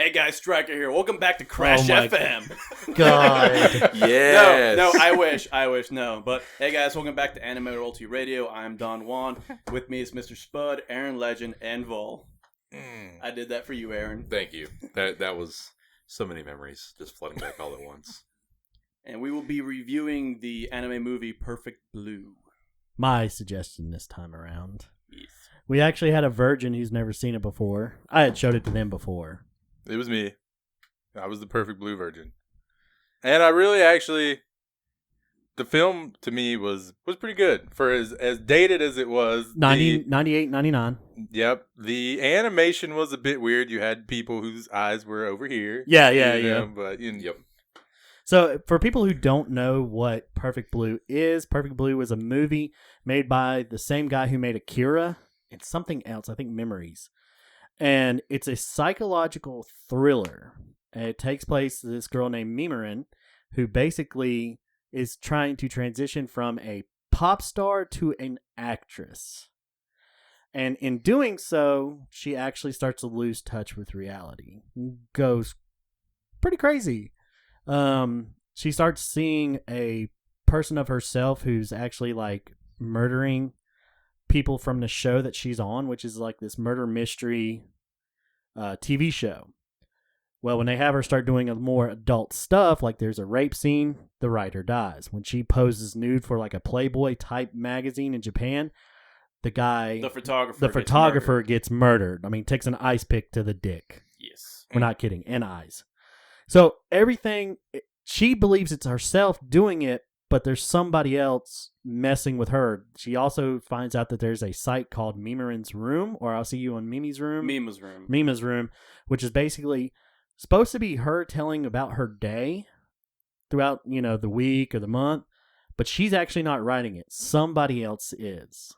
Hey guys, Striker here. Welcome back to Crash FM. God. Yes. No, I wish, no. But hey guys, welcome back to Anime Royalty Radio. I'm Don Juan. With me is Mr. Spud, Aaron Legend, and Vol. I did that for you, Aaron. Thank you. That was so many memories just flooding back all at once. And we will be reviewing the anime movie Perfect Blue. My suggestion this time around. Yes. We actually had a virgin who's never seen it before. I had showed it to them before. It was me. I was the perfect blue virgin. And I really actually, the film to me was pretty good. For as dated as it was. 98, 99. Yep. The animation was a bit weird. You had people whose eyes were over here. Yeah. But, Yep. So, for people who don't know what Perfect Blue is a movie made by the same guy who made Akira and something else, I think Memories. And it's a psychological thriller. And it takes place with this girl named Mimarin, who basically is trying to transition from a pop star to an actress. And in doing so, she actually starts to lose touch with reality. Goes pretty crazy. She starts seeing a person of herself who's actually like murdering people from the show that she's on, which is like this murder mystery TV show. Well, when they have her start doing a more adult stuff, like there's a rape scene, the writer dies. When she poses nude for like a Playboy type magazine in Japan, the photographer gets murdered. I mean, takes an ice pick to the dick. Yes. We're not kidding. And eyes. So everything, she believes it's herself doing it, but there's somebody else messing with her. She also finds out that there's a site called Mimarin's Room, or I'll see you on Mimi's Room. Mima's Room, which is basically supposed to be her telling about her day throughout, the week or the month, but she's actually not writing it. Somebody else is.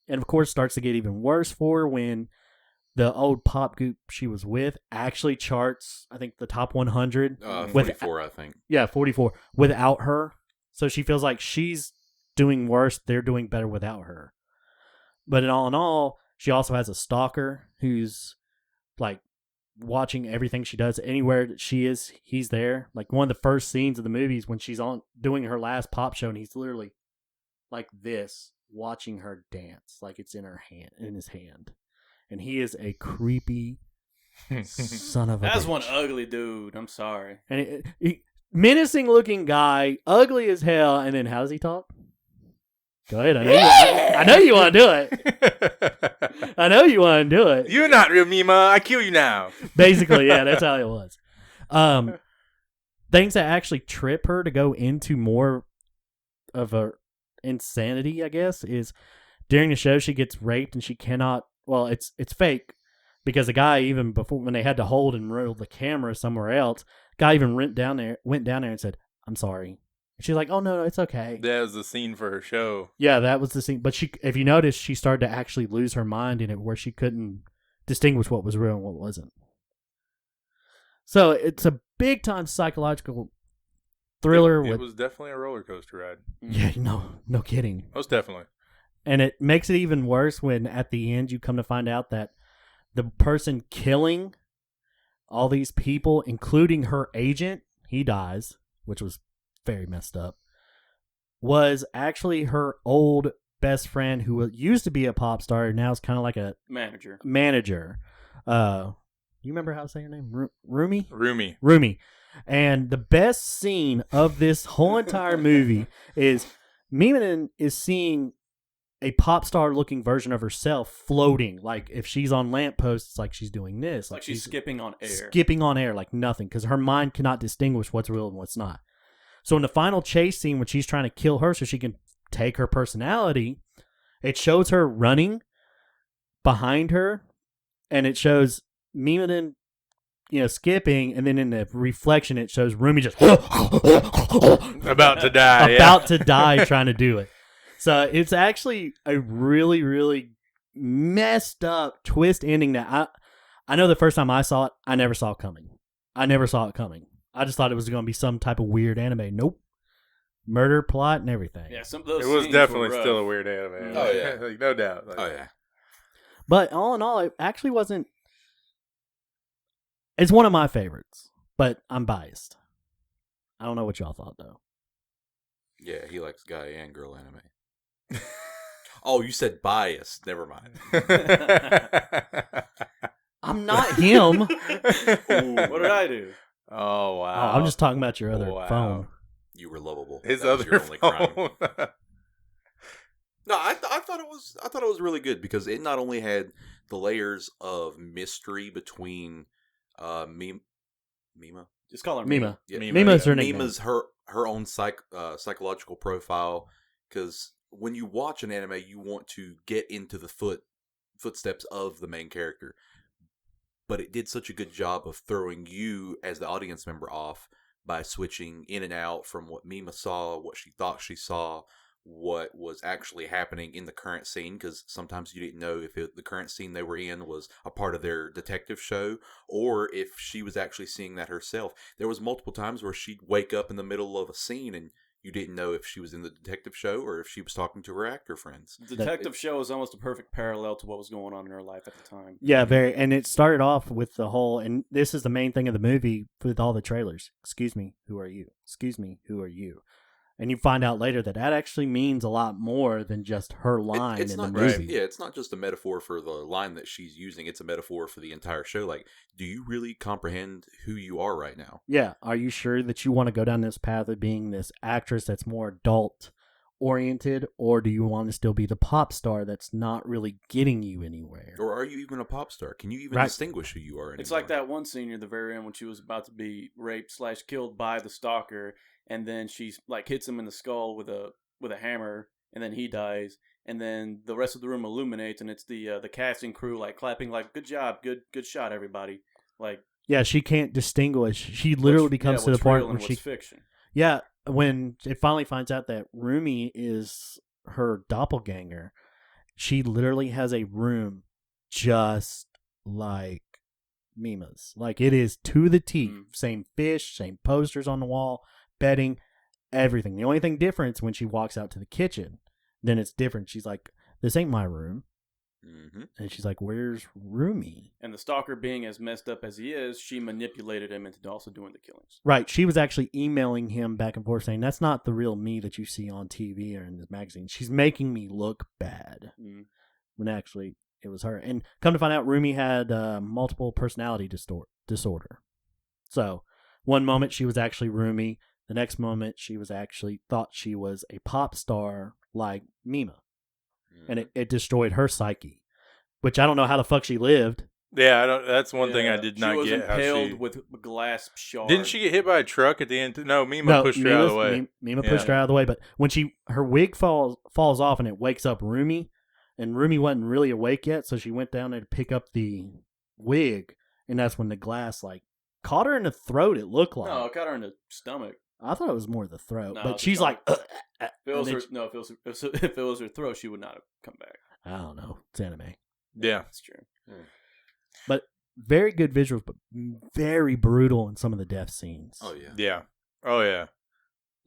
And of course, starts to get even worse for her when the old pop group she was with actually charts, I think, the top 100. 44, I think. Yeah, 44. Without her. So she feels like she's doing worse. They're doing better without her. But in all, she also has a stalker who's like watching everything she does. Anywhere that she is, he's there. Like one of the first scenes of the movie is when she's on doing her last pop show, and he's literally like this, watching her dance, like it's in his hand. And he is a creepy son of a That's bitch. one ugly dude. I'm sorry. And menacing looking guy, ugly as hell. And then how does he talk? Go ahead. I know you want to do it. I know you want to do it. You're not real Mima. I kill you now. Basically, yeah, that's how it was. Things that actually trip her to go into more of a insanity, I guess, is during the show she gets raped and she cannot. Well, it's fake because the guy, even before when they had to hold and roll the camera somewhere else, guy even went down there and said, "I'm sorry." And she's like, "Oh no, it's okay." That was the scene for her show. Yeah, that was the scene. But if you notice, she started to actually lose her mind in it, where she couldn't distinguish what was real and what wasn't. So it's a big time psychological thriller. It was definitely a roller coaster ride. Yeah, no kidding. Most definitely. And it makes it even worse when at the end you come to find out that the person killing all these people, including her agent, he dies, which was very messed up, was actually her old best friend who used to be a pop star, now is kind of like a manager. You remember how to say her name? Rumi? Rumi. And the best scene of this whole entire movie is Mimanin is seeing a pop star looking version of herself floating. Like if she's on lampposts, it's like she's doing this. Like she's skipping on air. Skipping on air like nothing, because her mind cannot distinguish what's real and what's not. So in the final chase scene when she's trying to kill her so she can take her personality, it shows her running behind her, and it shows Mimanin, skipping, and then in the reflection it shows Rumi just about to die trying to do it. So it's actually a really, really messed up twist ending that I know the first time I saw it, I never saw it coming. I just thought it was going to be some type of weird anime. Nope. Murder plot and everything. Yeah, some of those it was scenes definitely were rough. still a weird anime. Oh, yeah. Like, no doubt. Oh, yeah. But all in all, it actually wasn't It's one of my favorites, but I'm biased. I don't know what y'all thought though. Yeah, he likes guy and girl anime. Oh, you said bias. Never mind. I'm not him. Ooh, what did I do? Oh Oh, wow! I'm just talking about your other Wow. phone. You were lovable. His That was other your only crime. phone. No, I thought it was really good because it not only had the layers of mystery between Mima. Just call her Mima. Yeah, Mima's her nickname. Mima's her own psychological profile. Because when you watch an anime, you want to get into the footsteps of the main character. But it did such a good job of throwing you as the audience member off by switching in and out from what Mima saw, what she thought she saw, what was actually happening in the current scene, because sometimes you didn't know if the current scene they were in was a part of their detective show or if she was actually seeing that herself. There was multiple times where she'd wake up in the middle of a scene and you didn't know if she was in the detective show or if she was talking to her actor friends. The detective show is almost a perfect parallel to what was going on in her life at the time. Yeah, very. And it started off with the whole, and this is the main thing of the movie with all the trailers. Excuse me, who are you? Excuse me, who are you? And you find out later that actually means a lot more than just her line It's in the not movie. just, yeah, it's not just a metaphor for the line that she's using. It's a metaphor for the entire show. Like, do you really comprehend who you are right now? Yeah. Are you sure that you want to go down this path of being this actress that's more adult oriented, or do you want to still be the pop star that's not really getting you anywhere? Or are you even a pop star? Can you even Right. distinguish who you are anymore? It's like that one scene near the very end when she was about to be raped / killed by the stalker, and then she's like hits him in the skull with a hammer, and then he dies, and then the rest of the room illuminates, and it's the casting crew like clapping like good job, good shot, everybody. Like Yeah, she can't distinguish. She literally becomes to the what's point real where and she what's fiction. Yeah, when it finally finds out that Rumi is her doppelganger, she literally has a room just like Mima's. Like, it is to the T. Same fish, same posters on the wall, bedding, everything. The only thing different is when she walks out to the kitchen, then it's different. She's like, this ain't my room. Mm-hmm. And she's like, where's Rumi? And the stalker being as messed up as he is, she manipulated him into also doing the killings. Right. She was actually emailing him back and forth saying, that's not the real me that you see on TV or in this magazine. She's making me look bad. When actually it was her. And come to find out, Rumi had multiple personality disorder. So one moment she was actually Rumi. The next moment she was actually thought she was a pop star like Mima. And it destroyed her psyche, which I don't know how the fuck she lived. Yeah, I don't. That's one thing I did not she was get. impaled How with glass shards. didn't she get hit by a truck at the end? No, Mima pushed her out of the way. Mima pushed her out of the way, but when her wig falls off and it wakes up Rumi, and Rumi wasn't really awake yet, so she went down there to pick up the wig, and that's when the glass like caught her in the throat. It looked like No, it caught her in the stomach. I thought it was more the throat, No, but it's the she's like, stomach. If it was her throat, she would not have come back. I don't know, it's anime. Yeah, That's true. But very good visuals, but very brutal in some of the death scenes. Oh yeah. yeah, oh yeah,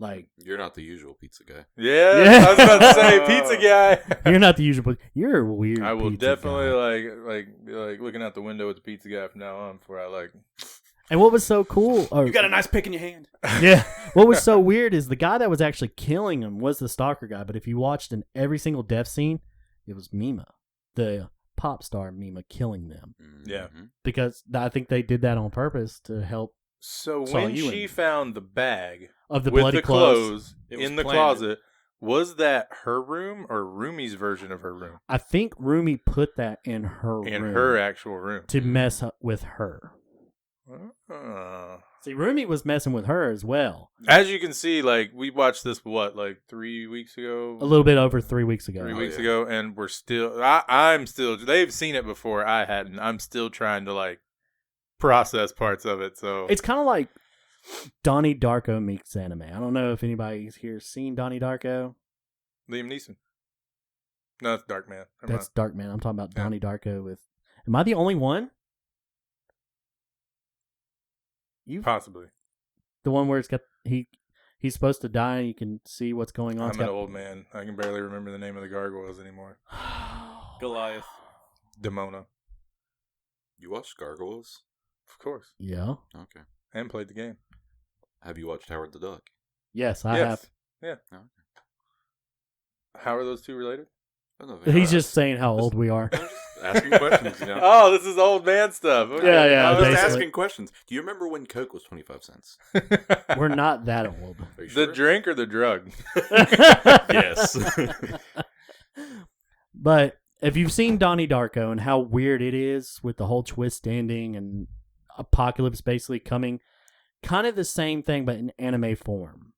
Like, You're not the usual pizza guy. yeah. Yeah. I was about to say, pizza guy. you're not the usual, but you're a weird. I will pizza definitely guy. be like looking out the window with the pizza guy from now on. Before I like. And what was so cool? You got a nice pick in your hand. Yeah. What was so weird is the guy that was actually killing him was the stalker guy. But if you watched in every single death scene, it was Mima, the pop star Mima, killing them. Yeah. Mm-hmm. Because I think they did that on purpose to help So Saw when you she in. found the bag of the with bloody the clothes. It was in the planned. closet, was that her room or Rumi's version of her room? I think Rumi put that in her In room her actual room. to mess up with her. Uh, See, Rumi was messing with her as well. As you can see, like we watched this like 3 weeks ago, A little bit over 3 weeks ago. 3 weeks yeah. ago, and we're still. I'm still. They've seen it before. I hadn't. I'm still trying to like process parts of it. So It's kind of like Donnie Darko meets anime. I don't know if anybody's here seen Donnie Darko. Liam Neeson. No, it's Dark Man. Never That's Dark Man. I'm talking about Yeah. Donnie Darko with. Am I the only one? You mind. Possibly. the one where it's got he's supposed to die and you can see what's going on. I'm an old man. I can barely remember the name of the gargoyles anymore. Goliath. Demona. You watched Gargoyles? Of course. Yeah. Okay. And played the game. Have you watched Howard the Duck? Yes, I Yes. have. No. How are those two related? Oh, no, He's just saying how old we are. I'm just asking questions, you know. Oh, this is old man stuff. Okay. Yeah, yeah, I was just basically. asking questions. Do you remember when Coke was 25 cents? We're not that old. Are you The sure? drink or the drug? Yes. But if you've seen Donnie Darko and how weird it is with the whole twist ending and apocalypse basically coming, kind of the same thing but in anime form.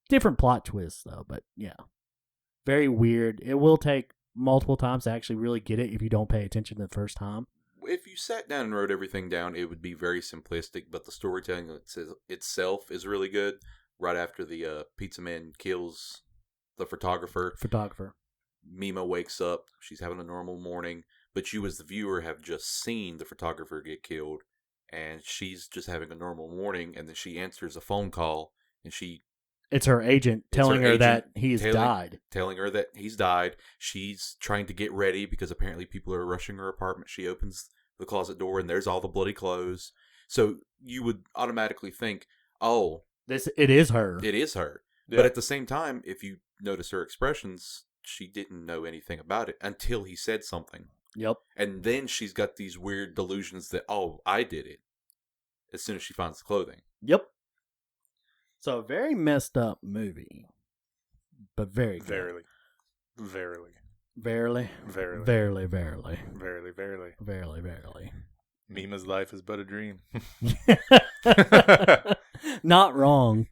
Different plot twists though, but yeah. Very weird. It will take multiple times to actually really get it if you don't pay attention the first time. If you sat down and wrote everything down, it would be very simplistic, but the storytelling itself is really good. Right after the pizza man kills the photographer, Mima wakes up. She's having a normal morning, but you as the viewer have just seen the photographer get killed, and she's just having a normal morning, and then she answers a phone call, and It's her agent telling her that he's died. Telling her that he's died. She's trying to get ready because apparently people are rushing her apartment. She opens the closet door and there's all the bloody clothes. So you would automatically think, oh, It is her. it is her. Yeah. But at the same time, if you notice her expressions, she didn't know anything about it until he said something. Yep. And then she's got these weird delusions that, oh, I did it. As soon as she finds the clothing. Yep. So very messed up movie, but very good. Verily. Verily. Mima's life is but a dream. Not wrong.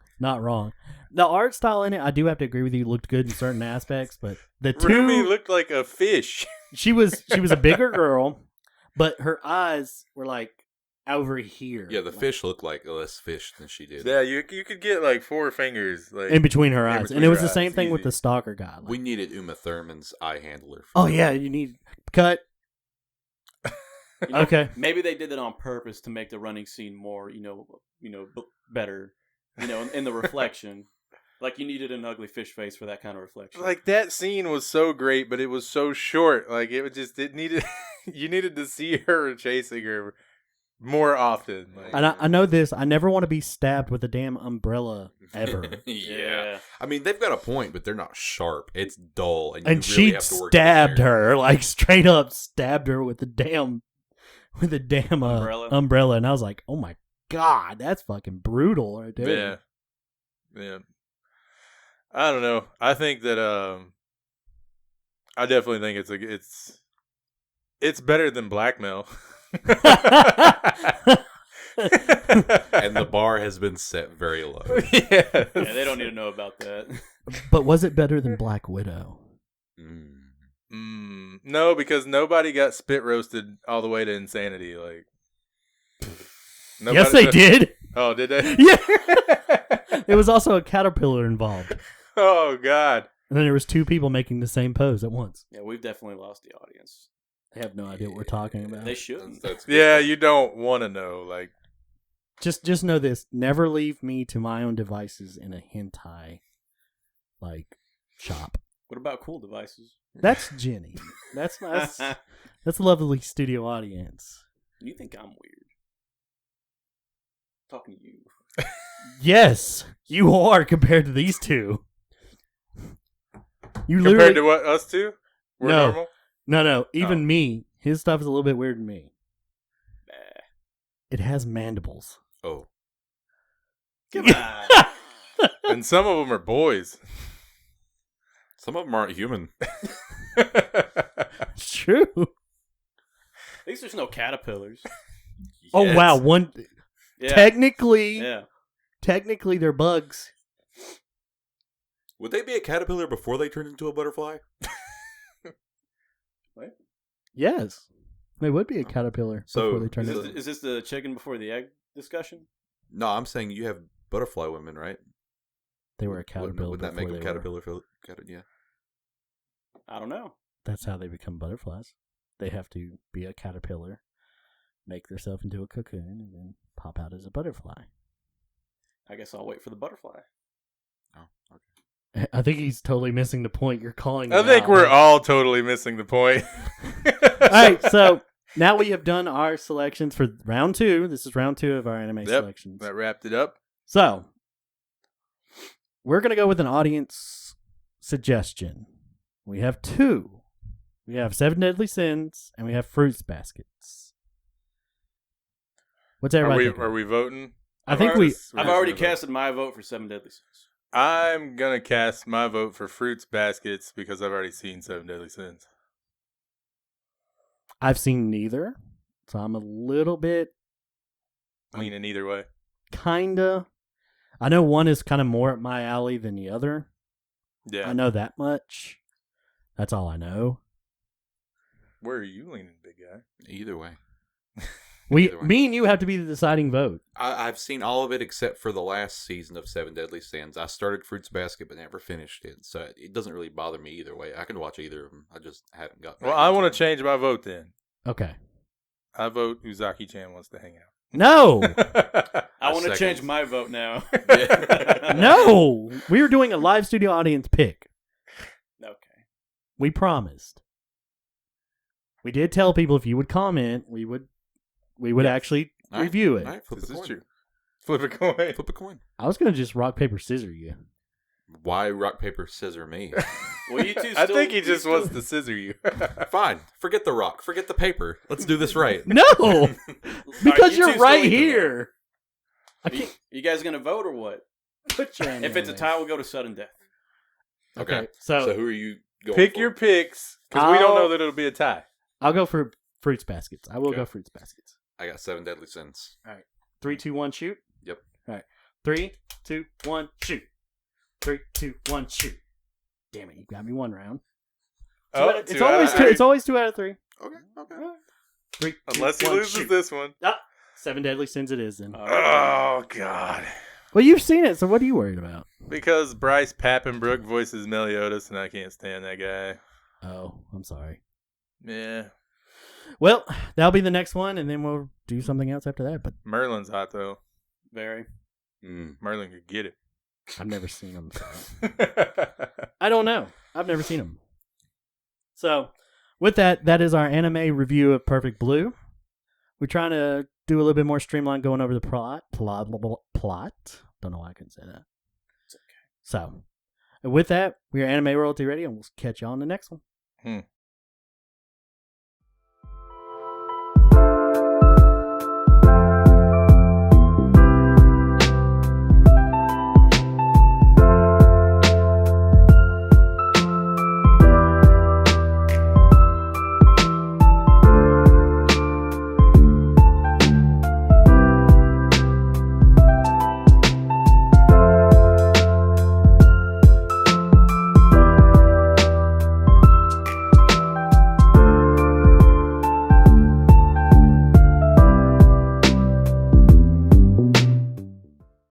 The art style in it, I do have to agree with you, looked good in certain aspects, but the Rumi two, looked like a fish. she was a bigger girl, but her eyes were like over here. Yeah, the fish looked like less fish than she did. Yeah, you could get like 4 fingers. Like in between her eyes, between and it was her the same eyes, thing with easy. the stalker guy. Like, We needed Uma Thurman's eye handler. oh yeah, you need cut. You know, Okay. Maybe they did it on purpose to make the running scene more, better, in the reflection. Like you needed an ugly fish face for that kind of reflection. Like that scene was so great, but it was so short. Like it needed you needed to see her chasing her more often. Like, And I know this. I never want to be stabbed with a damn umbrella ever. Yeah. I mean, they've got a point, but they're not sharp. It's dull. And, And you really she have to work stabbed in there. her, like straight up stabbed her with the damn umbrella. And I was like, oh my God, that's fucking brutal right there. yeah. I don't know. I think that I definitely think it's better than blackmail. And the bar has been set very low. Yeah, they don't need to know about that. But was it better than Black Widow? No, because nobody got spit roasted all the way to insanity. Like, Yes, they did. Oh, did they? Yeah. There was also a caterpillar involved. Oh God. And then there was 2 people making the same pose at once. Yeah, we've definitely lost the audience. They have no idea what we're talking about. They shouldn't. That's good. Yeah, you don't want to know. Like, Just know this. Never leave me to my own devices in a hentai, shop. What about cool devices? That's Jenny. That's a lovely studio audience. You think I'm weird? Talking to you. Yes, you are compared to these 2. You compared to what us two? We're No. normal. No. Even Oh. me, his stuff is a little bit weird to me. Bah. It has mandibles. Oh. Come on. And some of them are boys. Some of them aren't human. It's true. At least there's no caterpillars. Oh Yes. wow, Yeah. Technically they're bugs. Would they be a caterpillar before they turned into a butterfly? What? Yes. They would be a caterpillar So, before they turn Is into this, is this the chicken before the egg discussion? No, I'm saying you have butterfly women, right? They were a caterpillar. Would that make before them they were- caterpillar? Yeah. I don't know. That's how they become butterflies. They have to be a caterpillar, make themselves into a cocoon, and then pop out as a butterfly. I guess I'll wait for the butterfly. Oh, okay. I think he's totally missing the point you're calling. I think we're all totally missing the point. All right, so now we have done our selections for round 2. This is round 2 of our anime Yep, selections. that wrapped it up. So, we're going to go with an audience suggestion. We have 2. We have 7 Deadly Sins, and we have Fruits Baskets. What's everybody think? Are we voting? I think we... I've already casted my vote for 7 Deadly Sins. I'm going to cast my vote for Fruits Baskets because I've already seen 7 Deadly Sins. I've seen neither, so I'm a little bit... Leaning either way. Kinda. I know one is kind of more up my alley than the other. Yeah. I know that much. That's all I know. Where are you leaning, big guy? Either way. Me and you have to be the deciding vote. I've seen all of it except for the last season of 7 Deadly Sins. I started Fruits Basket but never finished it, so it doesn't really bother me either way. I can watch either of them. I just haven't got. Well, I want to change my vote then. Okay. I vote Uzaki-chan wants to hang out. No! I want to change my vote now. No! We were doing a live studio audience pick. Okay. We promised. We did tell people if you would comment, we would actually review it. All right, This is true. Flip a coin. Flip a coin. I was going to just rock, paper, scissor you. Why rock, paper, scissor me? Well, you two I think he just wants to scissor you. Fine. Forget the rock. Forget the paper. Let's do this right. No! Because you're right here. I Are you, can't you guys going to vote or what? put you in If it's a there. tie, we'll go to sudden death. Okay. So, So who are you going Pick for? your picks because we don't I'll- know that it'll be a tie. I'll go for Fruits Baskets. I will Okay. go Fruits Baskets. I got 7 Deadly Sins. 3, 2, 1, shoot. Yep. All right. 3, 2, 1, shoot. 3, 2, 1, shoot. Damn it! You got me one round. It's two out of always three. it's always 2 out of 3. Okay. 3, 2, Unless he 1, loses shoot. this one. 7 Deadly Sins it is then. Oh, God. Well, you've seen it, so what are you worried about? Because Bryce Pappenbrook voices Meliodas, and I can't stand that guy. Oh, I'm sorry. Yeah. Well, that'll be the next one, and then we'll do something else after that. But Merlin's hot, though. Very. Merlin could get it. I've never seen him. So. I don't know. I've never seen him. So, with that, that is our anime review of Perfect Blue. We're trying to do a little bit more streamlined going over the plot. Don't know why I couldn't say that. It's okay. So, with that, we are Anime Royalty Radio, and we'll catch you on the next one.